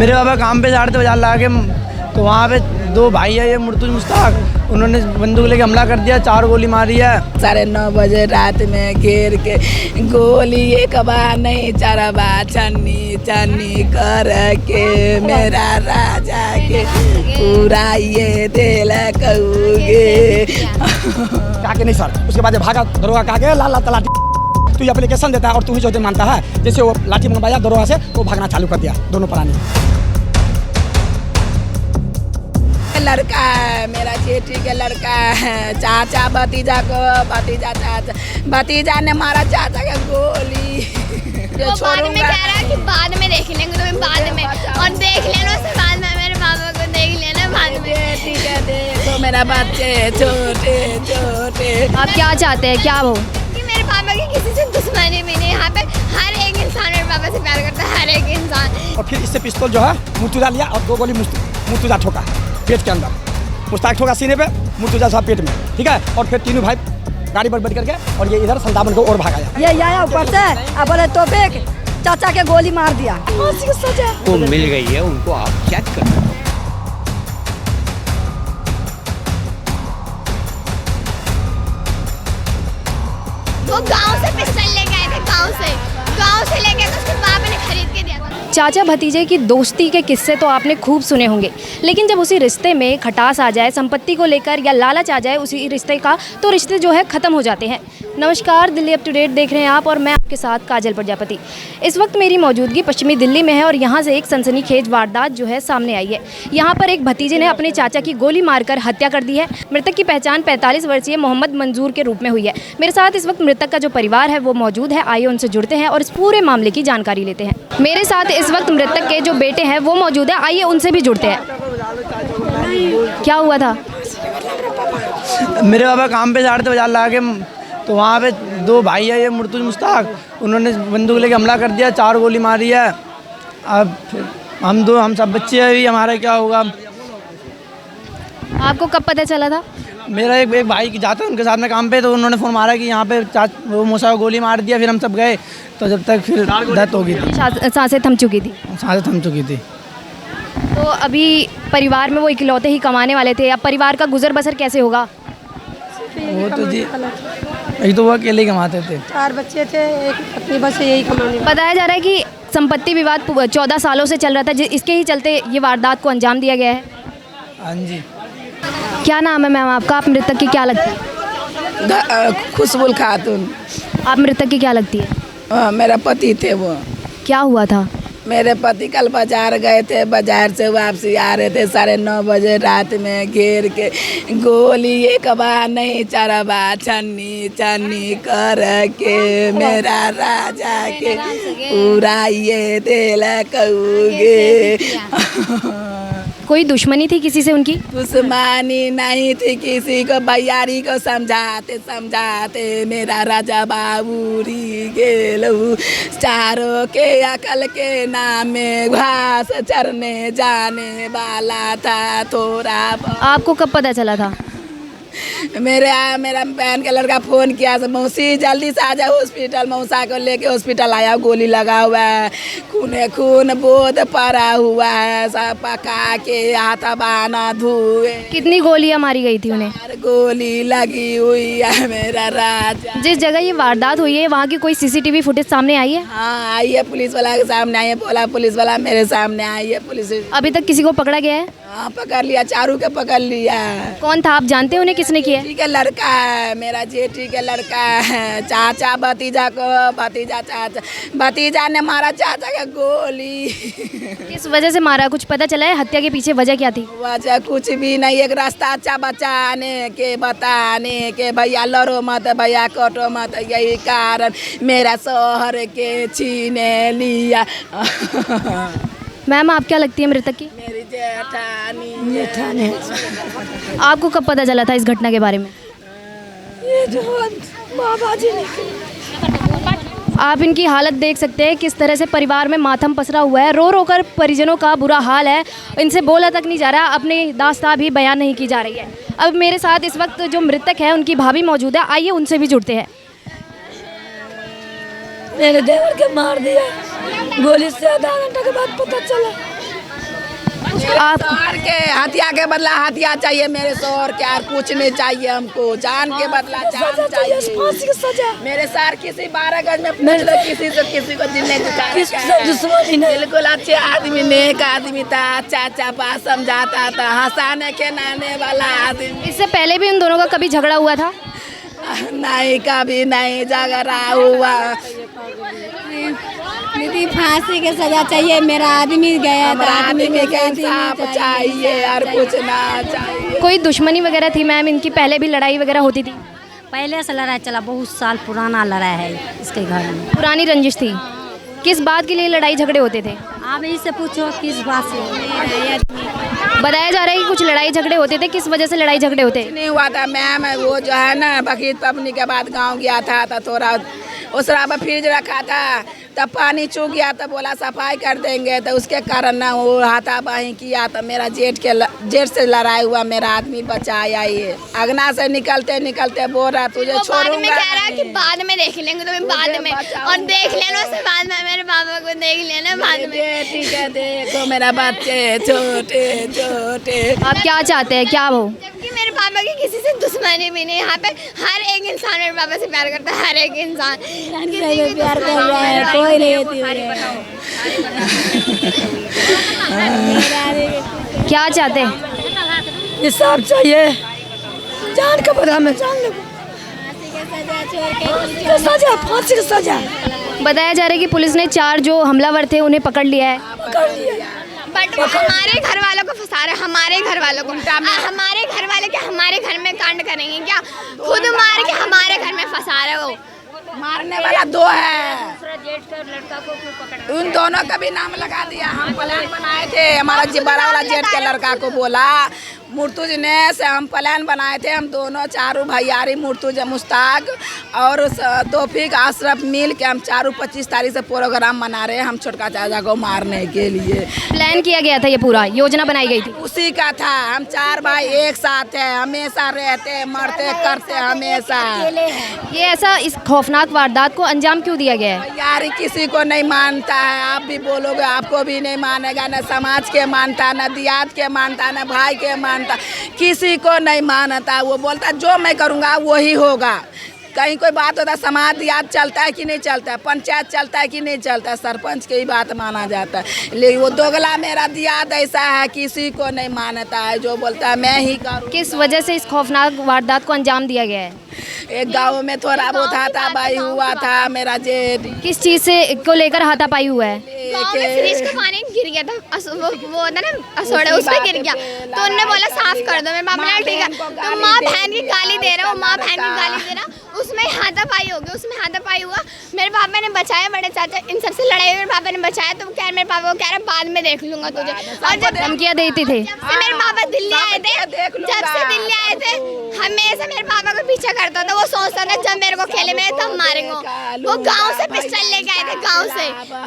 मेरे पापा काम पे जा रहे थे बाजार ला के, तो वहाँ पे दो भाई है ये मुर्तुज मुश्ताक, उन्होंने बंदूक लेके हमला कर दिया, 4 गोली मारी है। 9:30 बजे रात में घेर के गोली एक बार नहीं चारा बार छन्नी छन्नी कर के मेरा राजा के पूरा ये दिल कहूँगे। काके नहीं सर, उसके बाद भागा दरोगा काके लाल तलाटी तू एप्लीकेशन देता है और तू ही जो मानता है, जैसे वो लाठी मंगवाया दरोगा से वो भागना चालू कर दिया दोनों प्राणी। लड़का है मेरा जेठी के लड़का है, चाचा भतीजा को भतीजा ने मारा चाचा का गोली। वो बाद में कह रहा है कि बाद में देख लेंगे, तुम्हें बाद में और देख लेना उसके बाद में मेरे पापा को देख लेना बाद में। ठीक है देखो मेरा बच्चे छोटे छोटे। आप क्या चाहते हैं, क्या वो कि मेरे पापा की किसी से दुश्मनी भी नहीं, यहाँ पे हर एक इंसान मेरे पापा से प्यार करता है, हर एक इंसान। और फिर इससे पिस्तौल जो है मुर्तुजा लिया और 2 गोली मुर्तुजा ठोका पेट के अंदर, मुश्ताक ठोका सीने पे, मुर्तुजा साहब पेट में, ठीक है। और फिर तीनों भाई गाड़ी पर बैठ करके और ये इधर संतावन को और भागाया। ये आया ऊपर से अब बोले तो फेंक, चाचा के गोली मार दिया। वो मिल गई है, उनको आप क्या करना। वो गांव से पिस्टल लेके आए थे, गांव से लेके तो उसके बाप ने खरीद के दिया था। चाचा भतीजे की दोस्ती के किस्से तो आपने खूब सुने होंगे, लेकिन जब उसी रिश्ते में खटास आ जाए, संपत्ति को लेकर या लालच आ जाए उसी रिश्ते का, तो रिश्ते जो है ख़त्म हो जाते हैं। नमस्कार, दिल्ली अप टू डेट देख रहे हैं आप और मैं आपके साथ काजल प्रजापति। इस वक्त मेरी मौजूदगी पश्चिमी दिल्ली में है और यहाँ से एक सनसनीखेज वारदात जो है सामने आई है। यहाँ पर एक भतीजे ने अपने चाचा की गोली मारकर हत्या कर दी है। मृतक की पहचान 45 वर्षीय मोहम्मद मंजूर के रूप में हुई है। मेरे साथ इस वक्त मृतक का जो परिवार है वो मौजूद है, आइए उनसे जुड़ते हैं और इस पूरे मामले की जानकारी लेते हैं। मेरे साथ इस वक्त मृतक के जो बेटे हैं वो मौजूद है, आइए उनसे भी जुड़ते हैं। क्या हुआ था? मेरे पापा काम पे जा रहे थे बाजार ला के, तो वहाँ पे दो भाई है ये मुर्तुज मुश्ताक, उन्होंने बंदूक लेके हमला कर दिया, 4 गोली मारी है। अब फिर हम सब बच्चे हैं, अभी हमारा क्या होगा। आपको कब पता चला था? मेरा एक भाई जाता है उनके साथ में काम पे, तो उन्होंने फ़ोन मारा कि यहाँ पे वो मूसा को गोली मार दिया। फिर हम सब गए, तो जब तक फिर डेथ हो गई थी, सांसें थम चुकी थी। सांसें थम चुकी थी। तो अभी परिवार में वो इकलौते ही कमाने वाले थे, अब परिवार का गुजर बसर कैसे होगा? वो तो जी यही तो वो अकेले ही कमाते थे, 4 बच्चे थे, एक पत्नी, बस यही कमाने। बताया जा रहा है कि संपत्ति विवाद 14 सालों से चल रहा था, इसके ही चलते ये वारदात को अंजाम दिया गया है। हाँ जी। क्या नाम है मैम आपका? आप मृतक की क्या लगती है? खुशबुल खातून। आप मृतक की क्या लगती है? मेरा पति थे वो। क्या हुआ था? मेरे पति कल बाजार गए थे, बाजार से वापसी आ रहे थे 9:30 बजे रात में घेर के गोली एक बार नहीं 4 बार छन्नी छन्नी कर के मेरा राजा के पूरा ये दिल कहूँगे। कोई दुश्मनी थी किसी से उनकी? दुश्मनी नहीं थी किसी को, भैयारी को समझाते मेरा राजा बाबूरी गेलू, चारों के अकल के नाम में घास चरने जाने वाला था थोड़ा। आपको कब पता चला था? मेरा बहन का लड़का फ़ोन किया, मौसी जल्दी से आ जाओ हॉस्पिटल। मौसा को लेके हॉस्पिटल आया, गोली लगा हुआ है, खून बोध पड़ा हुआ है, सब पका के हाथ बाना धुए। कितनी गोलियां मारी गई थी उन्हें? 4 गोली लगी हुई है मेरा राजा। जिस जगह ये वारदात हुई है वहाँ की कोई CCTV फुटेज सामने आई है? हाँ आई है, पुलिस वाला के सामने आई है, बोला पुलिस वाला मेरे सामने आई है पुलिस। अभी तक किसी को पकड़ा गया है? हाँ पकड़ लिया, 4 के पकड़ लिया। कौन था, आप जानते हैं उन्हें? किसने किया? जेठी के लड़का है, मेरा जेठी के लड़का है, चाचा भतीजा को भतीजा ने मारा चाचा का गोली। किस वजह से मारा, कुछ पता चला है? हत्या के पीछे वजह क्या थी? वजह कुछ भी नहीं, एक रास्ता अच्छा बचाने के बताने के, भैया लड़ो मत, भैया कटो मत, यही कारण मेरा शोहर के छीने लिया। मैम आप क्या लगती है मृतक की? मेरी जेठानी। आपको कब पता चला था इस घटना के बारे में? ये जो बाबा जी ने, आप इनकी हालत देख सकते हैं, किस तरह से परिवार में मातम पसरा हुआ है, रो रो कर परिजनों का बुरा हाल है, इनसे बोला तक नहीं जा रहा, अपनी दास्तां भी बयान नहीं की जा रही है। अब मेरे साथ इस वक्त जो मृतक है उनकी भाभी मौजूद है, आइए उनसे भी जुड़ते हैं। मेरे देवर के मार दिया गोली से, आधा घंटा के बाद पता चला। आप शोहर के हथिया के बदला हथिया चाहिए मेरे शोहर के, और कुछ नहीं चाहिए हमको। जान के बदला जान चाहिए, फांसी की सजा। मेरे सार किसी 12 गज में पूछ लो, किसी से किसी को दिल नहीं, बिल्कुल अच्छे आदमी, नेक आदमी था, अच्छा बात समझाता था, हंसाने खिलाने वाला आदमी। इससे पहले भी उन दोनों का कभी झगड़ा हुआ था? नहीं, कभी नहीं झगड़ा हुआ। दीदी फांसी की सजा चाहिए, मेरा आदमी गया था, आदमी के इंसाफ चाहिए और कुछ ना चाहिए। कोई दुश्मनी वगैरह थी मैम इनकी? पहले भी लड़ाई वगैरह होती थी? पहले से लड़ाई चला, बहुत साल पुराना लड़ाई है इसके घर में। पुरानी रंजिश थी? किस बात के लिए लड़ाई झगड़े होते थे? आप इससे पूछो किस बात से। बताया जा रहा है कि कुछ लड़ाई झगड़े होते थे, किस वजह से लड़ाई झगड़े होते? नहीं हुआ था मैम, वो जो है ना बकरीद पबनी के बाद गांव गया था तो थोड़ा उसरा में फ्रिज रखा था, तब पानी चूक गया तो बोला सफाई कर देंगे, तो उसके कारण ना वो हाथापाई किया, तो मेरा जेठ से लड़ाई हुआ, मेरा आदमी बचाया। ये अगना से निकलते निकलते बोल रहा तुझे छोड़ूंगा में कह रहा है कि बाद में देख लेंगे तुम्हें, बाद में, और देख लेना उसके बाद में मेरे पापा को देख लेना बाद में। ठीक है, देखो मेरा बच्चे छोटे छोटे। आप क्या चाहते हैं, क्या हो? जबकि मेरे पापा की किसी से दुश्मनी भी नहीं, यहाँ पे हर एक इंसान मेरे पापा से प्यार करता है, हर एक इंसान प्यार कर रहा है, कोई नहीं। क्या चाहते हैं? इंसाफ चाहिए, जान का बदला में जान लो, सजा, फांसी की सजा। बताया जा रहा है कि पुलिस ने 4 जो हमलावर थे उन्हें पकड़ लिया है। बट वो हमारे घर वालों को फंसा रहे, हमारे घर वालों को। हमारे घर वाले क्या हमारे घर में कांड करेंगे क्या? खुद मार के हमारे घर में फंसा रहे वो। मारने वाला 2 है, उन दोनों का भी नाम लगा दिया। हम प्लान बनाए थे, हमारा बड़ा वाला जेठ के लड़का को बोला मुर्तुज ने से हम प्लान बनाए थे, हम दोनों चारों भैयारी मुर्तुज मुश्ताक और तौफीक अशरफ मिल के हम चारों 25 तारीख से प्रोग्राम मना रहे हैं हम छोटका चाचा को मारने के लिए। प्लान किया गया था, ये पूरा योजना बनाई गई थी? उसी का था। हम 4 भाई एक साथ है, हमेशा रहते मरते करते हमेशा। ये ऐसा इस खौफनाक वारदात को अंजाम क्यों दिया गया है? यार किसी को नहीं मानता है, आप भी बोलोगे आपको भी नहीं मानेगा, न समाज के मानता, न दियात के मानता, न भाई के मानता, किसी को नहीं मानता। वो बोलता जो मैं करूँगा वही होगा। कहीं कोई बात होता समाज दियात चलता है कि नहीं चलता है, पंचायत चलता है कि नहीं चलता है, सरपंच की ही बात माना जाता है। लेकिन वो दोगला मेरा दियात ऐसा है, किसी को नहीं मानता है, जो बोलता है मैं ही करूँ। किस वजह से इस खौफनाक वारदात को अंजाम दिया गया है? एक गांव में थोड़ा बहुत हाथापाई हुआ था, मेरा जेठ किस चीज़ से को लेकर हाथापाई हुआ है? गाँव में फ्रिज का पानी गिर गया था, वो होता ना असोड़ा, उस पर गिर गया, तो उन्होंने बोला साफ कर दो। मेरे पापा ने ठीक है, तो माँ बहन की गाली दे रहा, वो माँ बहन की गाली दे रहा, उसमें हाथापाई हो गई, उसमें हाथापाई हुआ। मेरे पापा ने बचाया, बड़े चाचा इन सबसे लड़ाई, मेरे पापा ने बचाया, तो क्या मेरे पापा को कह रहा बाद में देख लूंगा तुझे। और जब धमकियाँ देती थे? जब से मेरे पापा दिल्ली आए थे, हमेशा मेरे पापा को पीछा करता था। वो सोचता था जब मेरे को खेले में तब मारेंगे। वो गांव से पिस्टल लेके आए थे,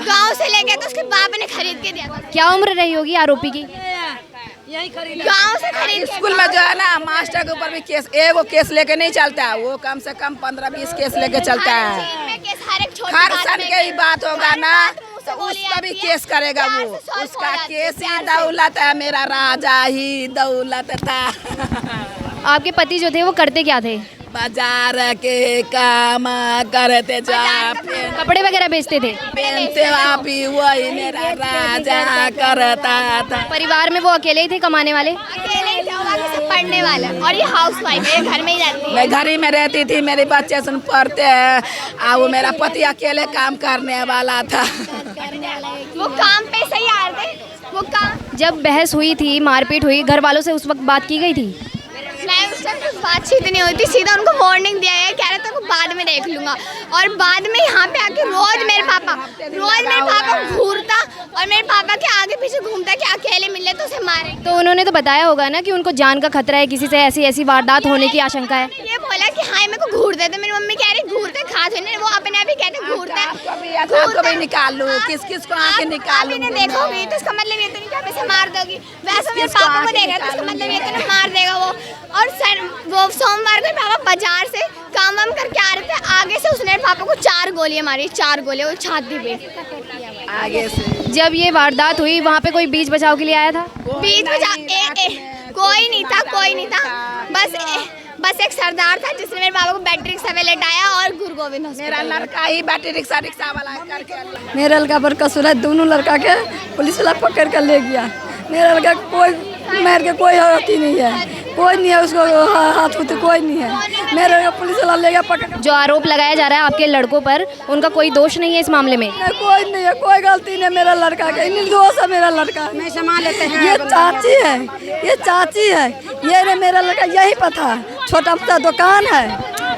गांव से लेके, तो उसके बाप ने खरीद के दिया था। क्या उम्र रही होगी आरोपी की? गांव से खरीद। स्कूल में जो है ना मास्टर के ऊपर भी केस, एगो केस लेके नहीं चलता है, वो कम से कम 15-20 केस लेके चलता है। हर सन के ही बात होगा ना तो उस पर भी केस करेगा वो, उसका केस ही दौलत है, मेरा राजा ही दौलत था। आपके पति जो थे वो करते क्या थे? बाजार के काम करते, कपड़े वगैरह बेचते थे? पहनते आप ही, वही मेरा राजा करता था। परिवार में वो अकेले ही थे कमाने वाले? अकेले ही थे, बाकी सब पढ़ने वाला, और ये हाउसवाइफ है, घर में ही रहती है। मैं घर ही में रहती थी, मेरे बच्चे सुन पढ़ते हैं, और वो मेरा पति अकेले काम करने वाला था। वो काम पे सही आ रहे थे, वो काम। जब बहस हुई थी, मारपीट हुई, घर वालों से उस वक्त बात की गई थी? नहीं, उस टाइम कुछ बातचीत नहीं हुई थी, सीधा उनको वार्निंग दिया गया, कह रहे थे को बाद में देख लूंगा। और बाद में यहाँ पे आके रोज मेरे पापा घूरता और मेरे पापा के आगे पीछे घूमता कि अकेले मिले तो उसे मारे। तो उन्होंने तो बताया होगा ना कि उनको जान का खतरा है, किसी से ऐसी वारदात होने की आशंका है। ये बोला कि हाँ मेरे को घूरते, तो मेरी मम्मी कह रही घूरते, खाते नहीं, वो अपने आप ही कहते घूरते। को भी निकाल लूं, किस किस को आके निकाल लूं। आपने देखोगी तो इसका मतलब ये तो नहीं कि आप इसे मार दोगी। वैसे मेरे पापा को देगा तो इसका मतलब ये तो नहीं मार देगा वो। और सर वो सोमवार को पापा बाजार से काम वाम करके आ रहे थे, आगे से उसने पापा को 4 गोलियां मारी, 4 गोलियां वो छाती पे आगे से। जब ये वारदात हुई वहाँ पे कोई बीच बचाव के लिए आया था? बीच बचाव कोई नहीं था, कोई नहीं था। बस एक सरदार था जिसने मेरे पापा को बैटरी रिक्शा में लेटाया और गुरु गोविंद मेरा लड़का ही बैटरी रिक्शा वाला करके मेरा लड़का पर कसूर है, दोनों लड़का के पुलिस वाला पकड़ कर ले गया। मेरा लड़का कोई मार के कोई होती नहीं है, कोई नहीं है उसको हाथ होते, कोई नहीं है। मेरा लड़का पुलिस वाला ले गया पकड़। जो आरोप लगाया जा रहा है आपके लड़कों पर, उनका कोई दोष नहीं है इस मामले में? कोई नहीं है, कोई गलती नहीं मेरा लड़का का, निर्दोष है मेरा लड़का। नहीं संभाल लेते हैं। ये चाची है, ये चाची है, ये मेरा लड़का यही पता। छोटा मोटा दुकान है,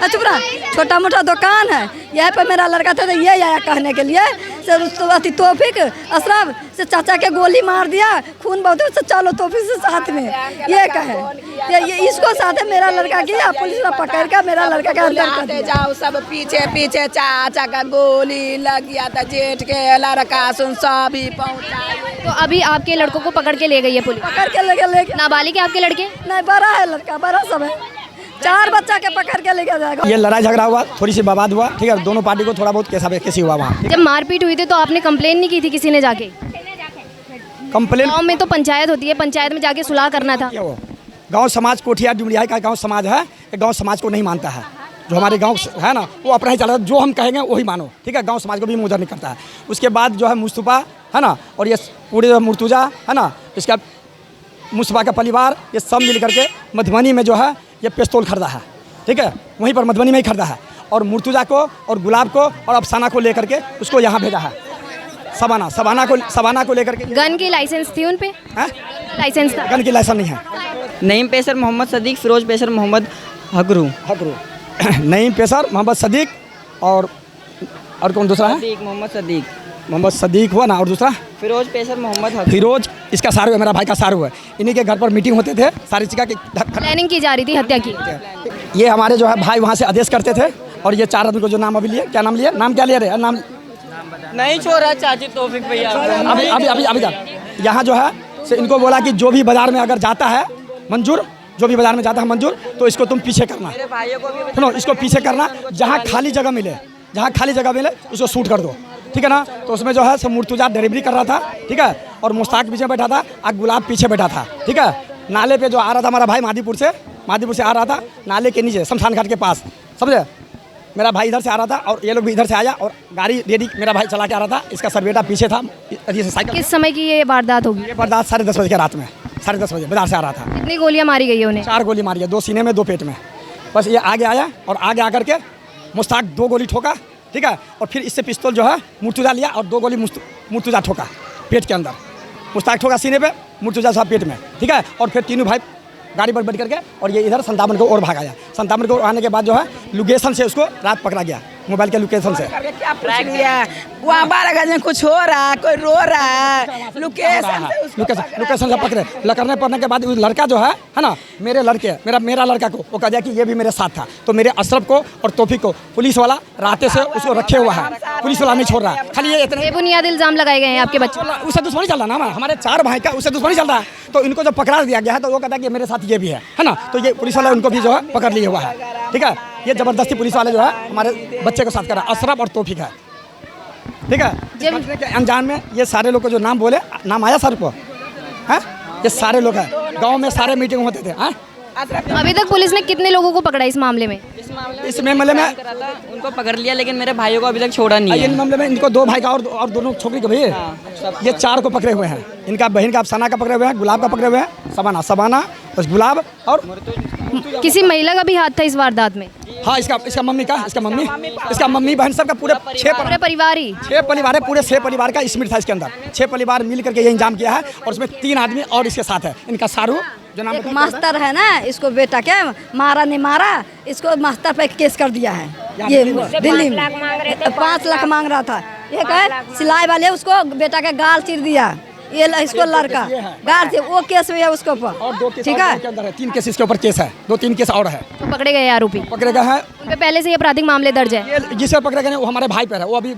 चुप रहा, छोटा मोटा दुकान है, यहीं पर मेरा लड़का था। तो ये आया कहने के लिए से तौफीक अशरफ से चाचा के गोली मार दिया, खून बहुत से चलो तौफीक से साथ में ये कहे, ये इसको साथ है मेरा लड़का किया। पुलिस ने पकड़ कर मेरा लड़का के अंदर कर दिया। जाओ सब पीछे पीछे, चाचा का गोली लग गया था, जेठ के लड़का सुन सभी पहुँचा। तो अभी आपके लड़कों को पकड़ के ले गई है पुलिस? पकड़ के ले गया। नाबालिग है आपके लड़के? नहीं, बड़ा है लड़का, बड़ा सब है। 4 बच्चा के पकड़ के लेके जाएगा। ये लड़ाई झगड़ा हुआ, थोड़ी सी बवाद हुआ, ठीक है। दोनों पार्टी को थोड़ा बहुत कैसी हुआ वहाँ। जब मारपीट हुई थी तो आपने कंप्लेन नहीं की थी किसी ने जाके? कंप्लेन गाँव में तो पंचायत होती है, पंचायत में जाके सुलह करना था। गांव समाज कोठिया डुमरिया का गांव समाज है, गांव समाज को नहीं मानता है। जो हमारे गांव है ना, वो अपना ही चल रहा है, जो हम कहेंगे वही मानो, ठीक है। गांव समाज को भी मुँह नहीं करता है। उसके बाद जो है मुस्तफ़ा है ना, और ये पूरे मुर्तुजा है ना, इसका मुस्तफ़ा का परिवार, ये सब मिल करके मधुबनी में जो है ये पिस्तौल खरीदा है, ठीक है। वहीं पर मधुबनी में ही खरीदा है, और मुर्तुजा को और गुलाब को और अफसाना को लेकर के उसको यहाँ भेजा है। सबाना को लेकर के। गन की लाइसेंस थी उन पे? लाइसेंस था? गन की लाइसेंस नहीं है। नईम पेशर मोहम्मद सदीक, फिरोज पेशर मोहम्मद हकरू। नईम पेशर मोहम्मद सदीक और कौन दूसरा है? मोहम्मद सदीक हुआ ना, और दूसरा फिरोज पेशर मोहम्मद फिरोज, इसका सारू है, मेरा भाई का सारू है। इन्हीं के घर पर मीटिंग होते थे, सारी चीज़ की प्लानिंग की जा रही थी हत्या की। ये हमारे जो है भाई वहाँ से आदेश करते थे, और ये 4 आदमी को जो नाम अभी लिए, क्या नाम लिए, नाम क्या ले रहे? नाम नहीं छोड़ा चाची तौफीक भैया। अभी यहाँ जो है से इनको बोला कि जो भी बाजार में अगर जाता है मंजूर, जो भी बाजार में जाता है मंजूर, तो इसको तुम पीछे करना, सुनो, इसको पीछे करना। जहाँ खाली जगह मिले उसको शूट कर दो, ठीक है ना। तो उसमें जो है सब मुर्तुजा डिलीवरी कर रहा था, ठीक है, और मुश्ताक पीछे बैठा था, और गुलाब पीछे बैठा था, ठीक है। नाले पे जो आ रहा था हमारा भाई मादीपुर से आ रहा था, नाले के नीचे शमशान घाट के पास, समझे। मेरा भाई इधर से आ रहा था और ये लोग भी इधर से आया, और गाड़ी रेडी मेरा भाई चला के आ रहा था, इसका सरबेटा पीछे था। साइकिल। किस समय की ये वारदात होगी? ये वारदात 10:30 बजे के रात में, 10:30 बजे बाजार से आ रहा था। कितनी गोलियां मारी गई है उन्हें? 4 गोली मारी है, 2 सीने में 2 पेट में। बस ये आगे आया, और आगे आकर के मुश्ताक 2 गोली ठोका, ठीक है, और फिर इससे पिस्तौल जो है मुर्तुजा लिया और 2 गोली मुर्तुजा ठोका पेट के अंदर। मुश्ताक ठोका सीने पे, मुर्तुजा साहब पेट में, ठीक है। और फिर तीनों भाई गाड़ी पर बैठ करके और ये इधर संतावन को और भागाया। संतावन को आने के बाद जो है लोकेशन से उसको रात पकड़ा गया, मोबाइल के लोकेशन से। क्या पूछ लिया? वहाँ 12 गज में कुछ हो रहा है, कोई रो रहा है, लोकेशन से पकड़े। लकड़ने पड़ने के बाद लड़का जो है ना, मेरे लड़का को वो कह दिया कि ये भी मेरे साथ था। तो मेरे अशरफ को और तौफीक को पुलिस वाला रास्ते से उसको रखे हुआ है, पुलिस वाला नहीं छोड़ रहा है। खाली ये इतने बेबुनियाद इल्जाम लगाए गए हैं आपके बच्चों? उसे दुश्मनी चल रहा है ना, हमारे 4 भाई का उससे दुश्मनी चल रहा है। तो इनको जब पकड़ा दिया गया है तो वो कहता है कि मेरे साथ ये भी है ना। तो ये पुलिस वाला उनको भी जो है पकड़ लिए हुआ है, ठीक है। ये जबरदस्ती पुलिस वाले जो है हमारे बच्चे को साथ करा, अशरफ और तौफीक है, ठीक है। पकड़ने के अनजान में ये सारे लोग को जो नाम बोले, नाम आया सर को, हैं? ये सारे लोग हैं, गांव में सारे मीटिंग होते थे, हैं? अभी तक पुलिस ने कितने लोगों को पकड़ा इस मामले में? इस मामले में उनको पकड़ लिया, लेकिन मेरे भाइयों को अभी तक छोड़ा नहीं है। इन मामले में इनको 2 भाई का और दोनों छोकरी के भैया, ये 4 को पकड़े हुए हैं। इनका बहन का अफसाना का पकड़े हुए हैं, गुलाब का पकड़े हुए हैं, सबाना बस गुलाब और किसी महिला का भी हाथ था इस वारदात में? हाँ, इसका मम्मी बहन सब का पूरे 6 परिवार ही 6 परिवार है, पूरे 6 परिवार का स्मृत था इसके अंदर। 6 परिवार मिल करके ये इंजाम किया है, और उसमें 3 आदमी और इसके साथ है। इनका सारू जो नाम एक मास्टर है ना, इसको बेटा के मारा नहीं मारा, इसको मास्टर पे केस कर दिया है। ये दिल्ली में 5 लाख मांग रहा था। ये कहे सिलाई वाले उसको बेटा के गाल चीर दिया, ये इसको लड़का गाल से वो केस हुआ है उसके ऊपर, ठीक है। 3 केस इसके ऊपर केस है, 2-3 केस और है। तो पकड़े गए आरोपी? पकड़े गए हैं, उन पे पहले से ये आपराधिक मामले दर्ज है? ये जिसे पकड़े गए वो हमारे भाई पर है, वो अभी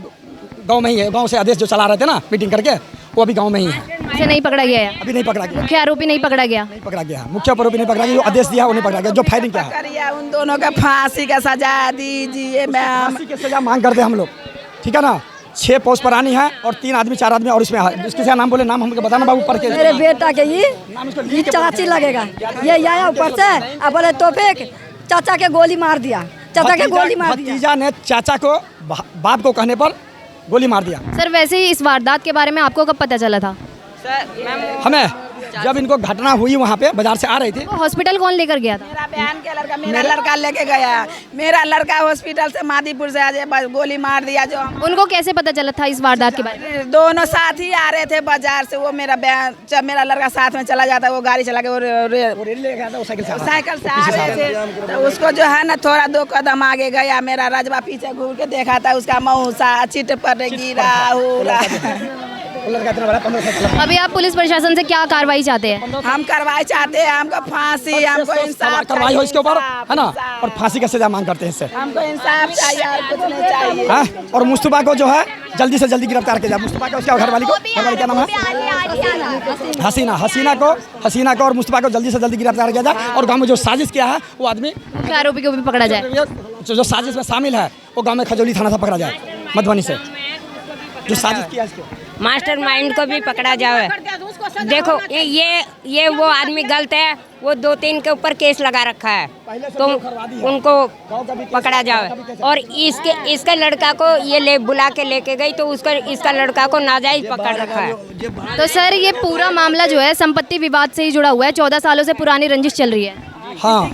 गांव में ही है, गांव से आदेश जो चला रहे थे ना मीटिंग करके, वो अभी गांव में ही है। इसे नहीं पकड़ा गया है, अभी नहीं पकड़ा गया, मुख्य आरोपी नहीं पकड़ा गया, नहीं पकड़ा गया है, मुख्य आरोपी नहीं पकड़ा गया, जो आदेश दिया वो नहीं पकड़ा गया, जो फायरिंग किया है। करिए उन दोनों का फांसी का सजा दीजिए मैम। फांसी की सजा मांग करते हैं हम लोग, ठीक है ना। 6 पोस्ट परानी है और 3 आदमी 4 आदमी और इसमें है। इसके नाम बोले, नाम हमको बताना बाबू पढ़ के। मेरे बेटा के ये चाची लगेगा, ये आया ऊपर से अब बोले तोफिक चाचा के गोली मार दिया, चाचा के गोली मार दिया। भतीजा ने चाचा को बाप को कहने पर गोली मार दिया। सर वैसे ही इस वारदात के बारे में आपको कब पता चला था? हमें जब इनको घटना हुई वहाँ पे बाजार से आ रही थी। हॉस्पिटल कौन लेकर गया था? मेरा बहन के लड़का, मेरा लड़का लेके गया। मेरा लड़का हॉस्पिटल से मादीपुर से आज गोली मार दिया। जो उनको कैसे पता चला था इस वारदात के बारे में? दोनों साथ ही आ रहे थे बाजार से। वो मेरा बहन, जब मेरा लड़का साथ में चला जाता, वो गाड़ी चला के साइकिल से आ रहे थे, तो उसको जो है ना थोड़ा 2 कदम आगे गया। मेरा रजवा पीछे घूर के देखा था, उसका मऊसा चिट पर गिरा हुआ। अभी आप पुलिस प्रशासन से क्या कार्रवाई चाहते हैं? हम कार्रवाई चाहते हैं, हमको फांसी, हमको इंसाफ कार्रवाई हो इसके ऊपर, है ना, और फांसी का सजा मांग करते हैं इससे। हमको इंसाफ चाहिए और कुछ नहीं चाहिए। और मुस्तफा को जो है जल्दी से जल्दी गिरफ्तार किया जाए। मुस्तफा का, उसके घरवाली को, घरवाली क्या नाम है, हसीना को और मुस्तफा को जल्दी से जल्दी गिरफ्तार किया जाए। और गाँव में जो साजिश किया है वो आदमी, आरोपी को भी पकड़ा जाए। जो साजिश में शामिल है वो गाँव में खजौली थाना से पकड़ा जाए, मधुबनी से, जो साजिश किया इसको। मास्टरमाइंड को भी पकड़ा जाए। देखो ये वो आदमी गलत है, वो 2-3 के ऊपर केस लगा रखा है, तो उनको पकड़ा जाए। और इसके लड़का को ये बुला के लेके गई, तो इसका लड़का को नाजायज पकड़ रखा है। तो सर ये पूरा मामला जो है संपत्ति विवाद से ही जुड़ा हुआ है। 14 सालों से पुरानी रंजिश चल रही है। हाँ,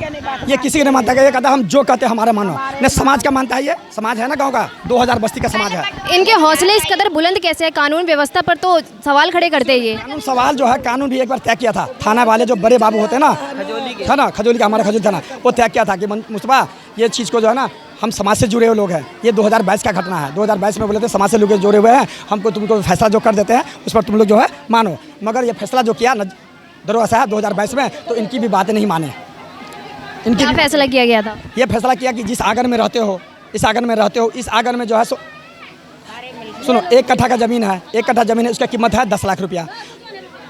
ये किसी के नहीं मानता, ये कहता हम जो कहते हैं हमारे मानो। ने समाज का मानता है, ये समाज है ना गांव का, 2000 बस्ती का समाज है। इनके हौसले इस कदर बुलंद कैसे है? कानून व्यवस्था पर तो सवाल खड़े करते हैं ये। कानून सवाल जो है, कानून भी एक बार तय किया था। थाना वाले जो बड़े बाबू होते हैं ना, है ना, खजौली का, हमारा खजौली थाना, वो तय किया था कि मुस्तफा ये चीज़ को जो है ना, हम समाज से जुड़े हुए लोग हैं। ये 2022 का घटना है। 2022 में बोले थे समाज से लोग जुड़े हुए हैं, हमको तुमको फैसला जो कर देते हैं उस पर तुम लोग जो है मानो। मगर ये फैसला जो किया दरोगा साहब 2022 में, तो इनकी भी बातें नहीं माने। क्या फैसला किया गया था? ये फैसला किया कि जिस आंगन में रहते हो, इस आंगन में रहते हो, इस आंगन में जो है सुनो, 1 कट्ठा का ज़मीन है, 1 कट्ठा ज़मीन है, उसका कीमत है 10 लाख रुपया।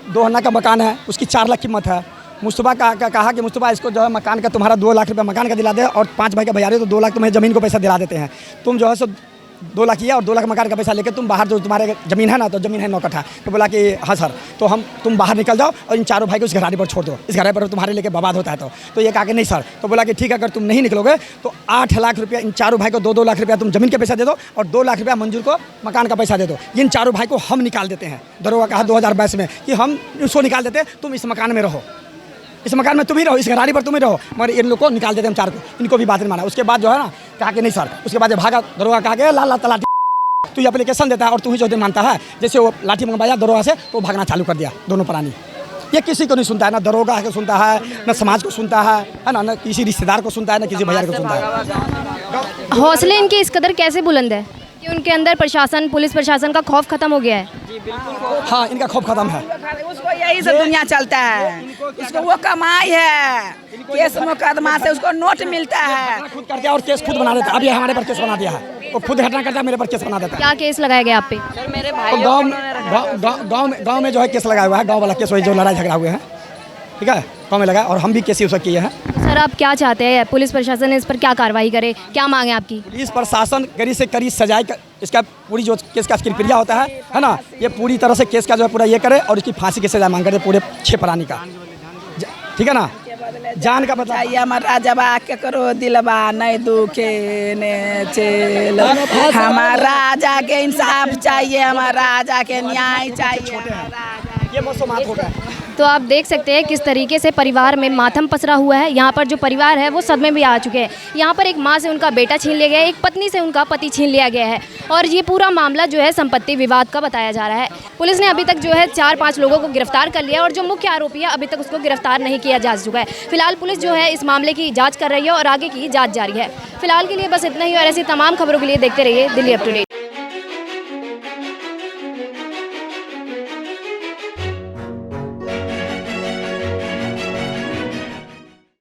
2 अन्ना का मकान है, उसकी 4 लाख कीमत है। मुस्तफा का कहा कि मुस्तफा इसको जो है मकान का तुम्हारा 2 लाख रुपया मकान का दिला दे, और 5 भाई का भैया तो 2 लाख तुम्हें ज़मीन को पैसा दिला देते हैं। तुम जो है सो 2 लाख किया और 2 लाख मकान का पैसा लेके तुम बाहर, जो तुम्हारे ज़मीन है ना, तो ज़मीन है 9 कट्ठा। तो बोला कि हाँ सर, तो तुम बाहर निकल जाओ और इन 4 भाई को इस घराने पर छोड़ दो, इस घराने पर तुम्हारे लेके बर्बाद होता है। तो ये कहा कि नहीं सर। तो बोला कि ठीक है, अगर तुम नहीं निकलोगे तो 8 लाख रुपया इन 4 भाई को 2-2 लाख रुपया तुम ज़मीन के पैसा दे दो, और 2 लाख रुपया मंजूर को मकान का पैसा दे दो। इन 4 भाई को हम निकाल देते हैं। दरोगा कहा 2022 में कि हम उसको निकाल देते, तुम इस मकान में रहो, इस मकान में तुम ही रहो, इस घरानी पर तुम ही रहो, मगर इन लोग को निकाल देते हम 4 को। इनको भी बात नहीं माना। उसके बाद जो है ना, कहा कि नहीं सर। उसके बाद भागा दरोगा, कहा कि लाला तलाटी तू ये एप्लीकेशन देता है और तू ही जो दिन मानता है। जैसे वो लाठी मंगवाया दरोगा से, तो भागना चालू कर दिया दोनों प्राणी। ये किसी को नहीं सुनता है, ना दरोगा को सुनता है, ना समाज को सुनता है ना, ना किसी रिश्तेदार को सुनता है, ना किसी भैया को सुनता है। हौसले इनके इस कदर कैसे बुलंद है कि उनके अंदर प्रशासन, पुलिस प्रशासन का खौफ खत्म हो गया है? हाँ, इनका खौफ खत्म है। उसको यही से दुनिया चलता है, इसको वो कमाई है, केस मुकदमा से उसको नोट मिलता है। खुद करके और केस खुद बना देता है। अभी हमारे पर केस बना दिया है, वो खुद घटना करता है, मेरे पर केस बना देता है। क्या केस लगाया गया आप पे? गाँव में जो है केस लगाया हुआ है, गाँव वाला केस, वही जो लड़ाई झगड़ा हुए हैं, ठीक है, गाँव में लगा, और हम भी केस उसका किए हैं। सर आप क्या चाहते हैं, पुलिस प्रशासन इस पर क्या कार्रवाई करे, क्या मांगे आपकी? पुलिस प्रशासन कड़ी से कड़ी सजाए, इसका पूरी जो केस का प्रक्रिया होता है ना, ये पूरी तरह से केस का जो है पूरा ये करे, और इसकी फांसी की सजा मांग करे पूरे 6 प्राणी का, ठीक है ना। जान का बदला चाहिए हमारा, जबा के करो दिलबा नहीं दुखे ने चल, हमारा राजा के इंसाफ चाहिए, हमारा राजा के न्याय चाहिए। ये मौसमात हो गया। तो आप देख सकते हैं किस तरीके से परिवार में मातम पसरा हुआ है। यहाँ पर जो परिवार है वो सदमे में आ चुके हैं। यहाँ पर एक माँ से उनका बेटा छीन लिया गया है, एक पत्नी से उनका पति छीन लिया गया है, और ये पूरा मामला जो है संपत्ति विवाद का बताया जा रहा है। पुलिस ने अभी तक जो है 4-5 लोगों को गिरफ्तार कर लिया, और जो मुख्य आरोपी है अभी तक उसको गिरफ्तार नहीं किया जा चुका है। फिलहाल पुलिस जो है इस मामले की जाँच कर रही है और आगे की जाँच जारी है। फिलहाल के लिए बस इतना ही, और ऐसी तमाम खबरों के लिए देखते रहिए दिल्ली अप टू डेट।